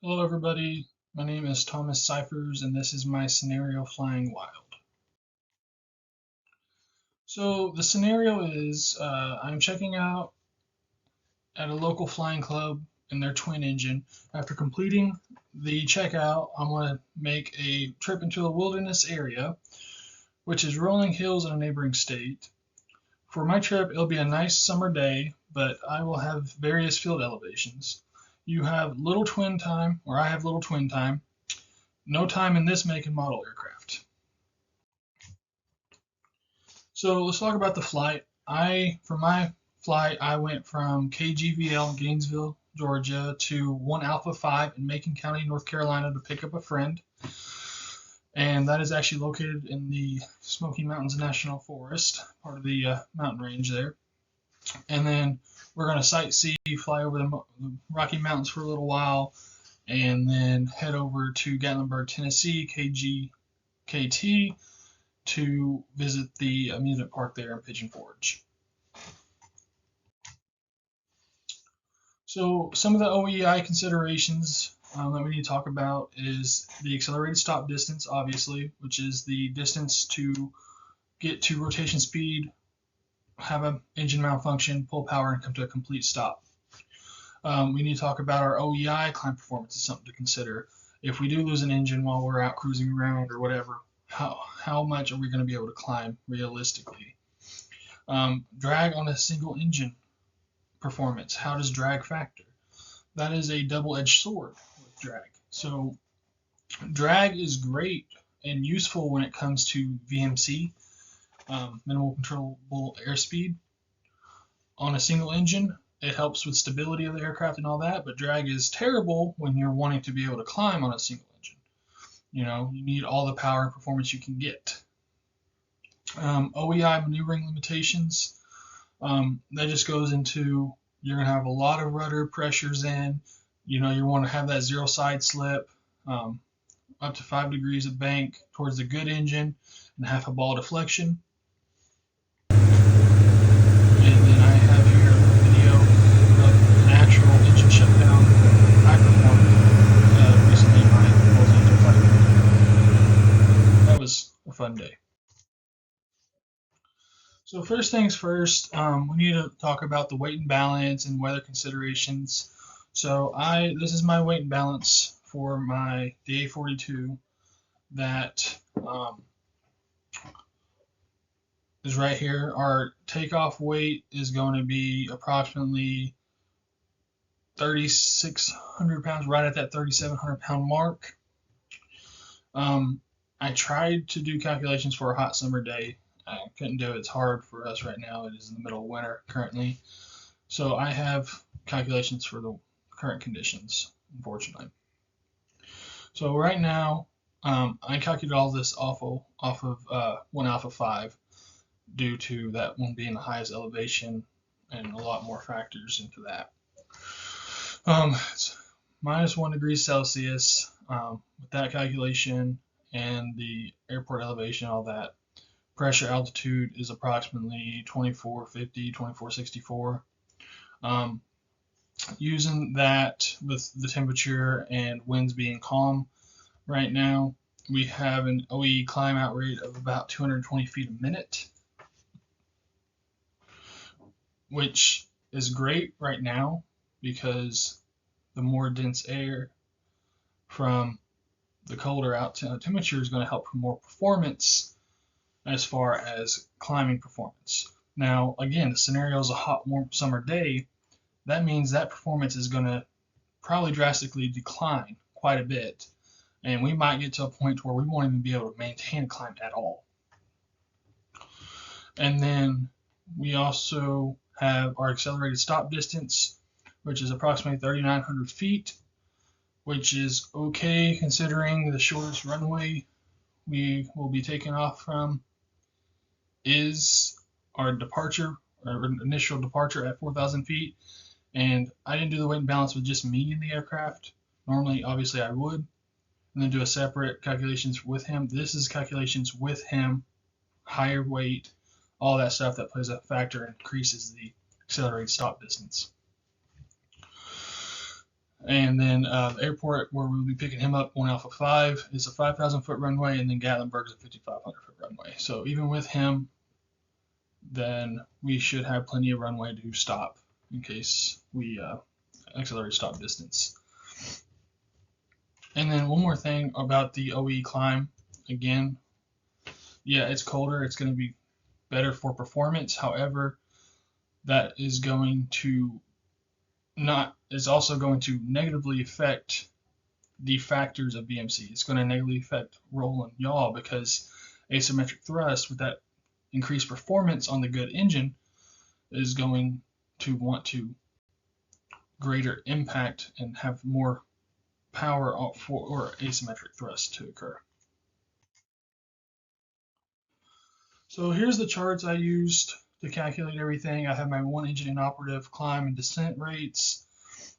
Hello everybody, my name is Thomas Cyphers and this is my scenario Flying Wild. So the scenario is I'm checking out at a local flying club in their twin engine. After completing the checkout, I'm going to make a trip into a wilderness area, which is rolling hills in a neighboring state. For my trip, it'll be a nice summer day, but I will have various field elevations. You have little twin time, or I have little twin time, no time in this make and model aircraft. So let's talk about the flight. For my flight, I went from KGVL in Gainesville, Georgia to 1 Alpha 5 in Macon County, North Carolina to pick up a friend. And that is actually located in the Smoky Mountains National Forest, part of the mountain range there. And then we're going to sightsee, fly over the Rocky Mountains for a little while, and then head over to Gatlinburg, Tennessee, KGKT, to visit the amusement park there in Pigeon Forge. So some of the OEI considerations that we need to talk about is the accelerated stop distance, obviously, which is the distance to get to rotation speed, have an engine malfunction, pull power, and come to a complete stop. We need to talk about our OEI climb performance is something to consider. If we do lose an engine while we're out cruising around or whatever, how much are we going to be able to climb realistically? Drag on a single engine performance. How does drag factor? That is a double-edged sword with drag. So drag is great and useful when it comes to VMC, minimal controllable airspeed. On a single engine, it helps with stability of the aircraft and all that, but drag is terrible when you're wanting to be able to climb on a single engine. You need all the power and performance you can get. OEI maneuvering limitations, that just goes into you're going to have a lot of rudder pressures in. You want to have that zero side slip, up to 5 degrees of bank towards the good engine, and half a ball deflection. And then I have here a video of an actual engine shutdown I performed recently in my Los Angeles flight. That was a fun day. So first things first, we need to talk about the weight and balance and weather considerations. So this is my weight and balance for my DA42 that is right here. Our takeoff weight is going to be approximately 3,600 pounds, right at that 3,700 pound mark. I tried to do calculations for a hot summer day. I couldn't do it. It's hard for us right now. It is in the middle of winter currently. So I have calculations for the current conditions, unfortunately. So right now, I calculated all this off of 1 Alpha 5 due to that one being the highest elevation and a lot more factors into that. It's minus 1 degrees Celsius with that calculation and the airport elevation, all that. Pressure altitude is approximately 2450, 2464. Using that with the temperature and winds being calm right now, we have an OE climb out rate of about 220 feet a minute, which is great right now because the more dense air from the colder out temperature is going to help for more performance as far as climbing performance. Now, again, the scenario is a hot, warm summer day. That means that performance is going to probably drastically decline quite a bit, and we might get to a point where we won't even be able to maintain a climb at all. And then we also have our accelerated stop distance, which is approximately 3,900 feet, which is okay considering the shortest runway we will be taking off from is our departure, our initial departure at 4,000 feet. And I didn't do the weight and balance with just me in the aircraft. Normally, obviously, I would. And then do a separate calculations with him. This is calculations with him, higher weight, all that stuff that plays a factor and increases the accelerated stop distance. And then the airport where we'll be picking him up on Alpha 5 is a 5,000 foot runway, and then Gatlinburg is a 5,500 foot runway. So even with him, then we should have plenty of runway to stop in case we accelerate stop distance. And then one more thing about the OE climb. Again, yeah, it's colder. It's going to be better for performance. However, that is going to also going to negatively affect the factors of BMC. It's going to negatively affect roll and yaw because asymmetric thrust with that increased performance on the good engine is going to want to greater impact and have more power for asymmetric thrust to occur. So here's the charts I used to calculate everything. I have my one engine inoperative climb and descent rates.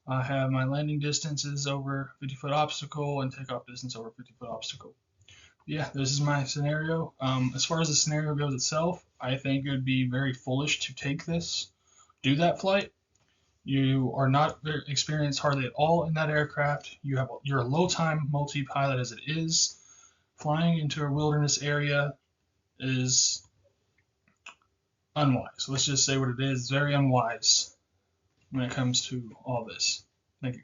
I have my landing distances over 50-foot obstacle and takeoff distance over 50-foot obstacle. Yeah, this is my scenario. As far as the scenario goes itself, I think it would be very foolish to do that flight. You are not very experienced hardly at all in that aircraft. You're a low-time multi-pilot as it is. Flying into a wilderness area is unwise. Let's just say what it is. Very unwise when it comes to all this. Thank you.